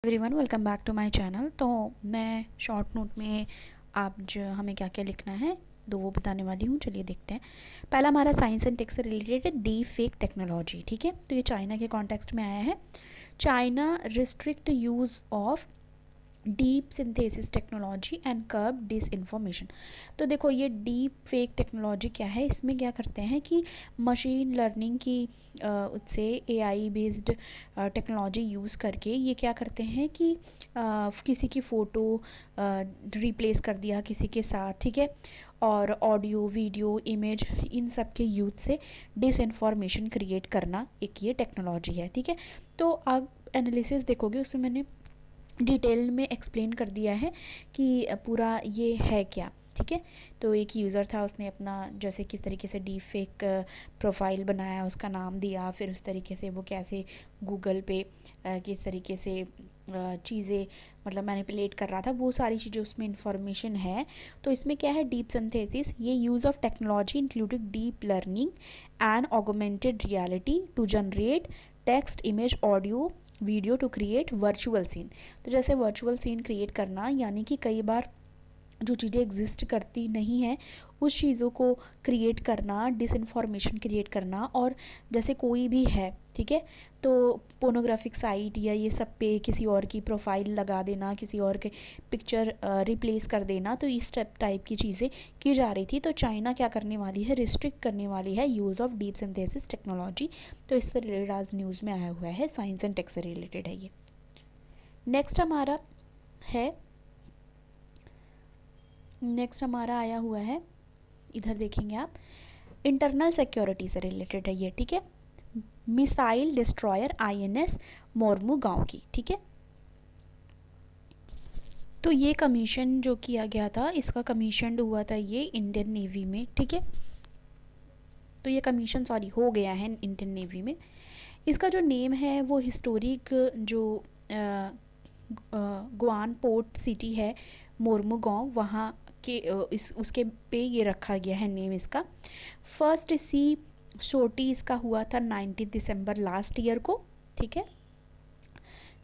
Everyone welcome back to my channel. तो मैं short note में आज हमें क्या क्या लिखना है वो बताने वाली हूँ। चलिए देखते हैं। पहला हमारा साइंस एंड टेक से रिलेटेड है डी फेक टेक्नोलॉजी। ठीक है, तो ये चाइना के कॉन्टेक्स्ट में आया है। China restrict use of deep synthesis technology and curb disinformation. तो देखो ये डीप फेक टेक्नोलॉजी क्या है, इसमें क्या करते हैं कि मशीन लर्निंग की उससे एआई बेस्ड टेक्नोलॉजी यूज़ करके ये क्या करते हैं कि किसी की फ़ोटो रिप्लेस कर दिया किसी के साथ, ठीक है, और ऑडियो वीडियो इमेज इन सब के यूज़ से डिस इन्फॉर्मेशन क्रिएट करना एक ये टेक्नोलॉजी है। ठीक है, तो आप एनालिसिस देखोगे उसमें मैंने डिटेल में एक्सप्लेन कर दिया है कि पूरा ये है क्या। ठीक है, तो एक यूज़र था, उसने अपना जैसे किस तरीके से डीप फेक प्रोफाइल बनाया, उसका नाम दिया, फिर उस तरीके से वो कैसे गूगल पे किस तरीके से चीज़ें मतलब मैनिपुलेट कर रहा था, वो सारी चीज़ें उसमें इंफॉर्मेशन है। तो इसमें क्या है, डीप सिंथेसिस, ये use of technology including deep learning and augmented reality to generate text image audio video to create virtual scene. तो जैसे वर्चुअल सीन क्रिएट करना, यानी कि कई बार जो चीज़ें एग्जिस्ट करती नहीं हैं उस चीज़ों को क्रिएट करना, डिसइंफॉर्मेशन क्रिएट करना। और जैसे कोई भी है, ठीक है, तो पोर्नोग्राफिक साइट या ये सब पे किसी और की प्रोफाइल लगा देना, किसी और के पिक्चर रिप्लेस कर देना, तो इस टाइप की चीज़ें की जा रही थी। तो चाइना क्या करने वाली है, रिस्ट्रिक्ट करने वाली है use of deep synthesis technology. तो इससे रिलेटेड आज न्यूज़ में आया हुआ है, साइंस एंड टेक से रिलेटेड है ये। नेक्स्ट हमारा आया हुआ है, इधर देखेंगे आप, इंटरनल सिक्योरिटी से रिलेटेड है ये। ठीक है, मिसाइल डिस्ट्रॉयर आईएनएस मोरमुगांव की। ठीक है, तो ये कमीशन जो किया गया था, इसका कमीशन हुआ था ये इंडियन नेवी में। ठीक है, तो ये कमीशन हो गया है इंडियन नेवी में। इसका जो नेम है वो हिस्टोरिक जो गुआन पोर्ट सिटी है मोरमुगांव, वहाँ के इस उसके पे ये रखा गया है नेम इसका। फर्स्ट सी छोटी इसका हुआ था 19 दिसंबर लास्ट ईयर को। ठीक है,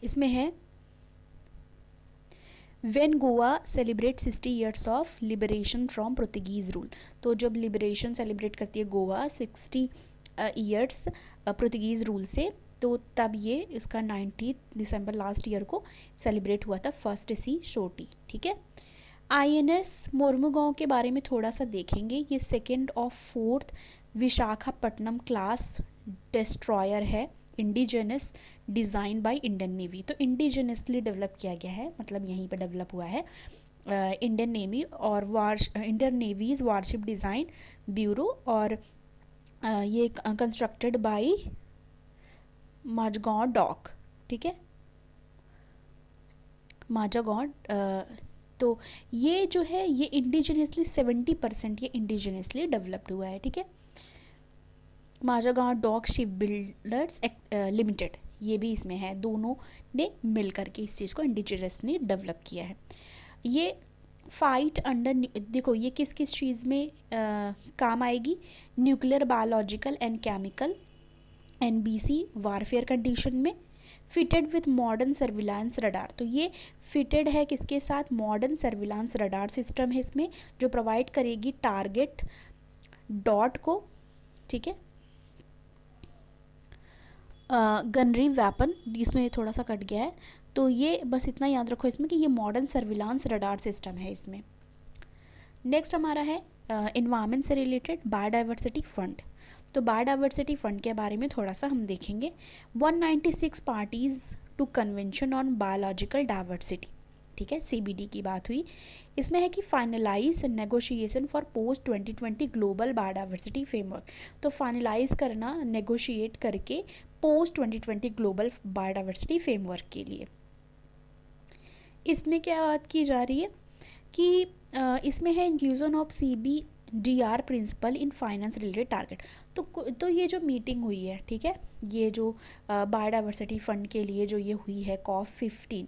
इसमें है when Goa celebrate 60 years of liberation from Portuguese rule. तो जब लिबरेशन सेलिब्रेट करती है गोवा 60 ईयर्स पोर्तुगीज़ रूल से, तो तब ये इसका 19 दिसंबर लास्ट ईयर को सेलिब्रेट हुआ था, फर्स्ट सी छोटी। ठीक है, आईएनएस मोरमुगांव के बारे में थोड़ा सा देखेंगे। ये सेकेंड और फोर्थ विशाखापट्टनम क्लास डिस्ट्रॉयर है, indigenous design by Indian navy. तो इंडिजिनसली डेवलप किया गया है, मतलब यहीं पर डेवलप हुआ है इंडियन नेवी और Indian navies warship design bureau. और ये कंस्ट्रक्टेड बाय माजगांव डॉक। ठीक है, माजागांव। तो ये जो है ये इंडिजिनसली 70% ये इंडिजिनसली डेवलप्ड हुआ है। ठीक है, माजागांव डॉक शिप बिल्डर्स लिमिटेड ये भी इसमें है, दोनों ने मिल करके इस चीज़ को इंडिजिनसली डेवलप किया है। ये फाइट अंडर, देखो ये किस किस चीज़ में काम आएगी, nuclear biological and chemical NBC warfare condition में, fitted with modern surveillance radar. तो ये फिटेड है किसके साथ, मॉडर्न सर्विलांस रडार सिस्टम है इसमें, जो प्रोवाइड करेगी टारगेट डॉट को। ठीक है, गनरी वेपन, इसमें थोड़ा सा कट गया है, तो ये बस इतना याद रखो इसमें कि ये मॉडर्न सर्विलांस रडार सिस्टम है इसमें। नेक्स्ट हमारा है एनवायरनमेंट से रिलेटेड बायोडाइवर्सिटी फंड। तो बायोडाइवर्सिटी फंड के बारे में थोड़ा सा हम देखेंगे। 196 parties to convention on biological diversity. ठीक है, सीबीडी की बात हुई। इसमें है कि finalise negotiation for post 2020 global biodiversity framework. तो फाइनलाइज करना नेगोशिएट करके पोस्ट 2020 ग्लोबल बायोडाइवर्सिटी फ्रेमवर्क के लिए। इसमें क्या बात की जा रही है कि इसमें है inclusion of CBDR principle in finance related target. तो ये जो मीटिंग हुई है, ठीक है, ये जो बायोडाइवर्सिटी फंड के लिए जो ये हुई है COP15,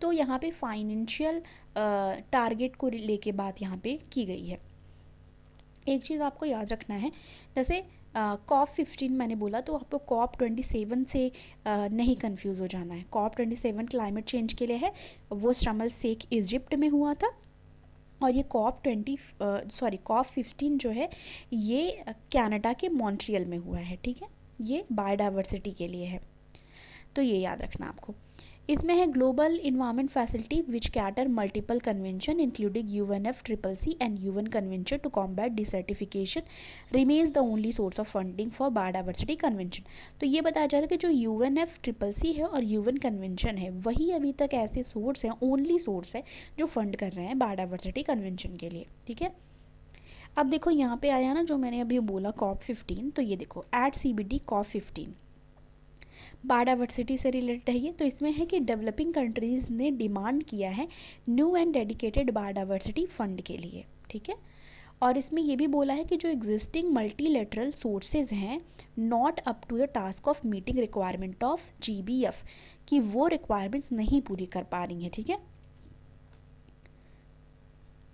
तो यहाँ पे फाइनेंशियल टारगेट को लेके बात यहाँ पे की गई है। एक चीज़ आपको याद रखना है, जैसे COP15 मैंने बोला, तो आपको COP27 से नहीं कंफ्यूज हो जाना है। COP27 क्लाइमेट चेंज के लिए है, वो शर्म एल शेख इजिप्ट में हुआ था। और ये COP15 जो है ये कनाडा के मॉन्ट्रियल में हुआ है, ठीक है। ये बायोडाइवर्सिटी के लिए है, तो ये याद रखना आपको। इसमें है global environment facility which cater multiple convention including UNFCCC and UN convention to combat desertification remains the only source of funding for biodiversity convention. तो ये बताया जा रहा है कि जो UNFCCC है और UN कन्वेंशन है वही अभी तक ऐसे सोर्स हैं, ओनली सोर्स है जो फंड कर रहे हैं बायोडाइवर्सिटी कन्वेंशन के लिए, ठीक है। अब देखो यहाँ पे आया ना जो मैंने अभी बोला COP15, तो ये देखो एट CBD COP15 बायोडाइवर्सिटी से रिलेटेड है ये। तो इसमें है कि डेवलपिंग कंट्रीज़ ने डिमांड किया है new and dedicated biodiversity fund के लिए, ठीक है। और इसमें ये भी बोला है कि जो एग्जिस्टिंग मल्टीलेटरल सोर्सेज हैं not up to the task of meeting requirement of GBF, कि वो रिक्वायरमेंट नहीं पूरी कर पा रही हैं, ठीक है।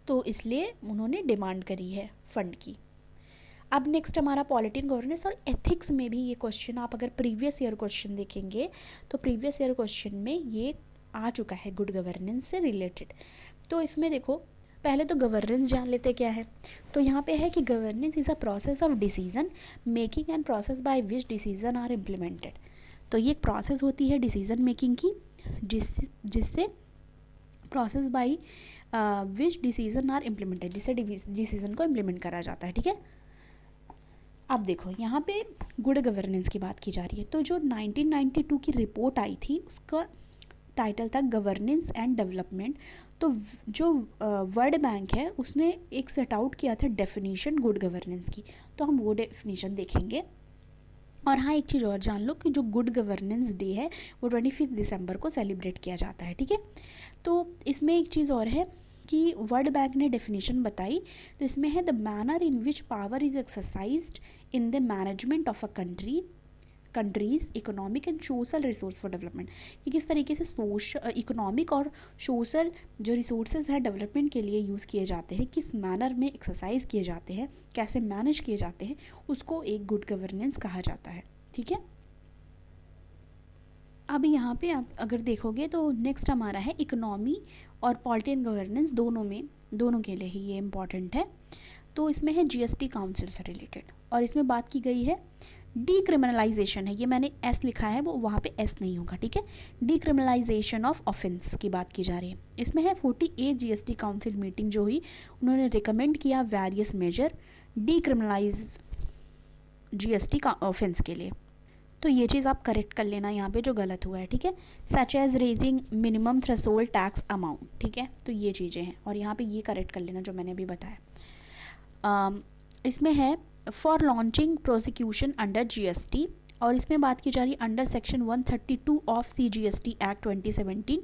तो इसलिए उन्होंने डिमांड करी है फंड की। अब नेक्स्ट हमारा पॉलिटी एंड गवर्नेंस और एथिक्स में भी ये क्वेश्चन, आप अगर प्रीवियस ईयर क्वेश्चन देखेंगे तो प्रीवियस ईयर क्वेश्चन में ये आ चुका है गुड गवर्नेंस से रिलेटेड। तो इसमें देखो पहले तो गवर्नेंस जान लेते क्या है। तो यहाँ पे है कि governance is a process of decision making and process by which decision are implemented. तो ये एक प्रोसेस होती है डिसीजन मेकिंग की जिससे process by which decision are implemented, जिससे डिसीजन को इम्प्लीमेंट करा जाता है, ठीक है। अब देखो यहाँ पे गुड गवर्नेंस की बात की जा रही है। तो जो 1992 की रिपोर्ट आई थी उसका टाइटल था गवर्नेंस एंड डेवलपमेंट। तो जो वर्ल्ड बैंक है उसने एक सेट आउट किया था डेफिनेशन गुड गवर्नेंस की, तो हम वो डेफिनेशन देखेंगे। और हाँ एक चीज़ और जान लो कि जो गुड गवर्नेंस डे है वो 25 दिसंबर को सेलिब्रेट किया जाता है, ठीक है। तो इसमें एक चीज़ और है कि वर्ल्ड बैंक ने डेफिनेशन बताई, तो इसमें है the manner in which power is exercised in the management of a countries economic and social resource for development, कि किस तरीके से इकोनॉमिक और सोशल जो रिसोर्सेज हैं डेवलपमेंट के लिए यूज़ किए जाते हैं, किस मैनर में एक्सरसाइज किए जाते हैं, कैसे मैनेज किए जाते हैं, उसको एक गुड गवर्नेंस कहा जाता है, ठीक है। अब यहाँ पे आप अगर देखोगे तो नेक्स्ट हमारा है इकोनॉमी और पॉलिटी एंड गवर्नेंस, दोनों के लिए ही ये इम्पॉर्टेंट है। तो इसमें है GST काउंसिल से रिलेटेड, और इसमें बात की गई है डीक्रिमिनलाइजेशन है, ये मैंने S लिखा है वो वहाँ पे S नहीं होगा, ठीक है। डीक्रिमिनलाइजेशन ऑफ ऑफेंस की बात की जा रही है। इसमें है 48 GST काउंसिल मीटिंग जो हुई, उन्होंने रिकमेंड किया वेरियस मेजर डीक्रिमिनलाइज GST का ऑफेंस के लिए। तो ये चीज़ आप करेक्ट कर लेना यहाँ पे जो गलत हुआ है, ठीक है। Such as raising minimum threshold tax amount, ठीक है। तो ये चीज़ें हैं और यहाँ पे ये करेक्ट कर लेना जो मैंने अभी बताया। इसमें है for launching prosecution under GST, और इसमें बात की जा रही है under section 132 of CGST act 2017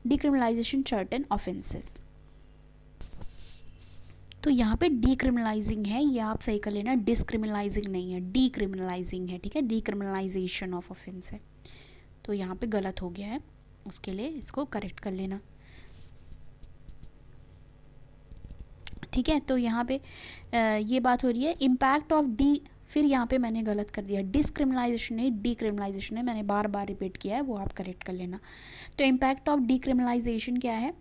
decriminalisation certain offences. तो यहाँ पे डीक्रिमिनलाइजिंग है, ये आप सही कर लेना, डिस्क्रिमिनलाइजिंग नहीं है, डीक्रिमिनलाइजिंग है, ठीक है। डीक्रिमिनलाइजेशन ऑफ ऑफेंस है, तो यहाँ पे गलत हो गया है, उसके लिए इसको करेक्ट कर लेना, ठीक है। तो यहाँ पे ये बात हो रही है इम्पैक्ट ऑफ फिर यहाँ पे मैंने गलत कर दिया, डिस्क्रिमिनलाइजेशन नहीं डीक्रिमिनलाइजेशन है, मैंने बार बार रिपीट किया है, वो आप करेक्ट कर लेना। तो इम्पैक्ट ऑफ डीक्रिमिनलाइजेशन क्या है,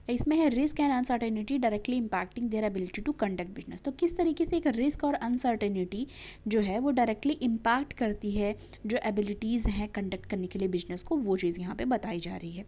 इसमें है risk and uncertainty directly impacting their ability to conduct business. तो किस तरीके से एक रिस्क और अनसर्टेनिटी जो है वो डायरेक्टली इम्पैक्ट करती है जो एबिलिटीज़ हैं कंडक्ट करने के लिए बिजनेस को, वो चीज़ यहाँ पे बताई जा रही है।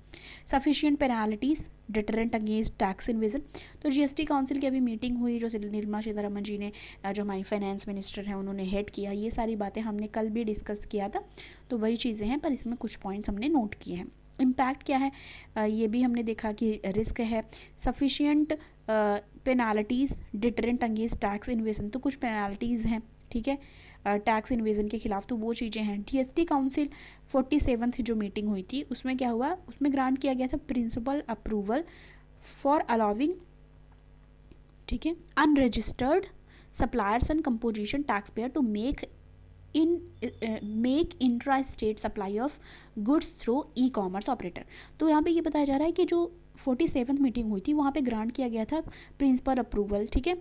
Sufficient penalties deterrent against tax invasion. तो GST काउंसिल की अभी मीटिंग हुई जो निर्मला सीतारमण जी ने, जो हमारी फाइनेंस मिनिस्टर हैं, उन्होंने हेड किया। ये सारी बातें हमने कल भी डिस्कस किया था, तो वही चीज़ें हैं, पर इसमें कुछ पॉइंट्स हमने नोट किए हैं। इम्पैक्ट क्या है, ये भी हमने देखा कि रिस्क है, sufficient penalties deterrent against tax invasion, तो कुछ पेनाल्टीज़ हैं, ठीक है, टैक्स इन्वेजन के खिलाफ, तो वो चीज़ें हैं। GST काउंसिल 47th जो मीटिंग हुई थी उसमें क्या हुआ, उसमें ग्रांट किया गया था प्रिंसिपल अप्रूवल फॉर अलाउिंग, ठीक है, unregistered suppliers and composition tax payer to make intra state supply of goods through e-commerce operator. तो यहाँ पे ये बताया जा रहा है कि जो 47th मीटिंग हुई थी, वहाँ पे ग्रांट किया गया था प्रिंसिपल अप्रूवल, ठीक है।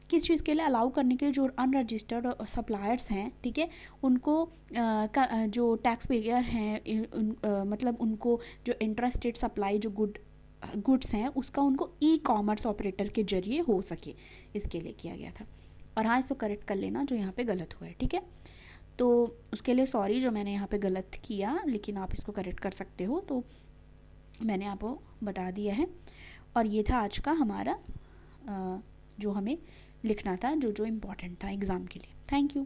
किस चीज़ के लिए? अलाउ करने के लिए जो अनरजिस्टर्ड सप्लायर्स हैं, ठीक है, उनको जो टैक्स पेयर हैं मतलब उनको जो इंट्रास्टेट सप्लाई जो गुड्स हैं उसका उनको ई कॉमर्स ऑपरेटर के जरिए हो सके, इसके लिए किया गया था। और हाँ, इसको करेक्ट कर लेना जो यहाँ पे गलत हुआ है, ठीक है। तो उसके लिए सॉरी जो मैंने यहाँ पे गलत किया, लेकिन आप इसको करेक्ट कर सकते हो, तो मैंने आपको बता दिया है। और ये था आज का हमारा जो हमें लिखना था, जो इम्पोर्टेंट था एग्ज़ाम के लिए। Thank you.